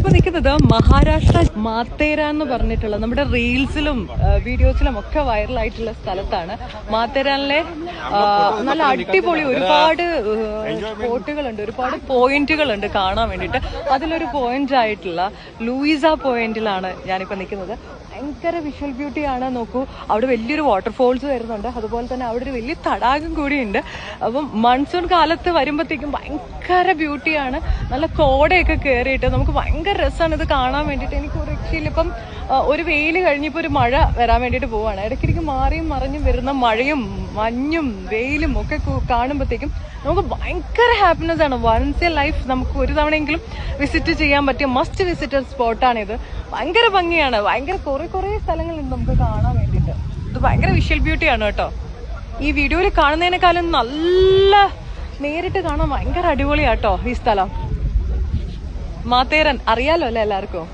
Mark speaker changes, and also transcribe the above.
Speaker 1: ഞാനിപ്പോ നിൽക്കുന്നത് മഹാരാഷ്ട്ര മാത്തേര എന്ന് പറഞ്ഞിട്ടുള്ള നമ്മുടെ റീൽസിലും വീഡിയോസിലും ഒക്കെ വൈറലായിട്ടുള്ള സ്ഥലത്താണ്. മാത്തേരാനിലെ നല്ല അടിപൊളി ഒരുപാട് സ്പോട്ടുകളുണ്ട്, ഒരുപാട് പോയിന്റുകളുണ്ട് കാണാൻ വേണ്ടിയിട്ട്. അതിലൊരു പോയിന്റ് ആയിട്ടുള്ള ലൂയിസ പോയിന്റിലാണ് ഞാനിപ്പോ നിൽക്കുന്നത്. ഭയങ്കര വിഷ്വൽ ബ്യൂട്ടിയാണ്. നോക്കൂ, അവിടെ വലിയൊരു വാട്ടർഫോൾസ് വരുന്നുണ്ട്. അതുപോലെ തന്നെ അവിടെ ഒരു വലിയ തടാകം കൂടിയുണ്ട്. അപ്പം മൺസൂൺ കാലത്ത് വരുമ്പോഴത്തേക്കും ഭയങ്കര ബ്യൂട്ടിയാണ്. നല്ല കോടയൊക്കെ കയറിയിട്ട് നമുക്ക് ഭയങ്കര രസമാണ് ഇത് കാണാൻ വേണ്ടിയിട്ട്. എനിക്ക് ഒരു രക്ഷയില്ല. ഇപ്പം ഒരു വെയിൽ കഴിഞ്ഞപ്പോൾ ഒരു മഴ വരാൻ വേണ്ടിയിട്ട് പോവാണ്. ഇടയ്ക്കിടയ്ക്ക് മാറിയും മറിഞ്ഞും വരുന്ന മഴയും മഞ്ഞും വെയിലും ഒക്കെ കാണുമ്പോഴത്തേക്കും നമുക്ക് ഭയങ്കര ഹാപ്പിനെസ് ആണ്. വൺസ് എ ലൈഫ് നമുക്ക് ഒരു തവണയെങ്കിലും വിസിറ്റ് ചെയ്യാൻ പറ്റിയ മസ്റ്റ് വിസിറ്റർ സ്പോട്ടാണിത്. ഭയങ്കര ഭംഗിയാണ്. ഭയങ്കര കുറേ സ്ഥലങ്ങളുണ്ട് നമുക്ക് കാണാൻ വേണ്ടിയിട്ട്. ഇത് ഭയങ്കര വിഷ്വൽ ബ്യൂട്ടിയാണ് കേട്ടോ. ഈ വീഡിയോയിൽ കാണുന്നതിനേക്കാളും നല്ല നേരിട്ട് കാണാൻ ഭയങ്കര അടിപൊളിയാട്ടോ ഈ സ്ഥലം. മാത്തേരൻ അറിയാലോ അല്ലേ എല്ലാവർക്കും.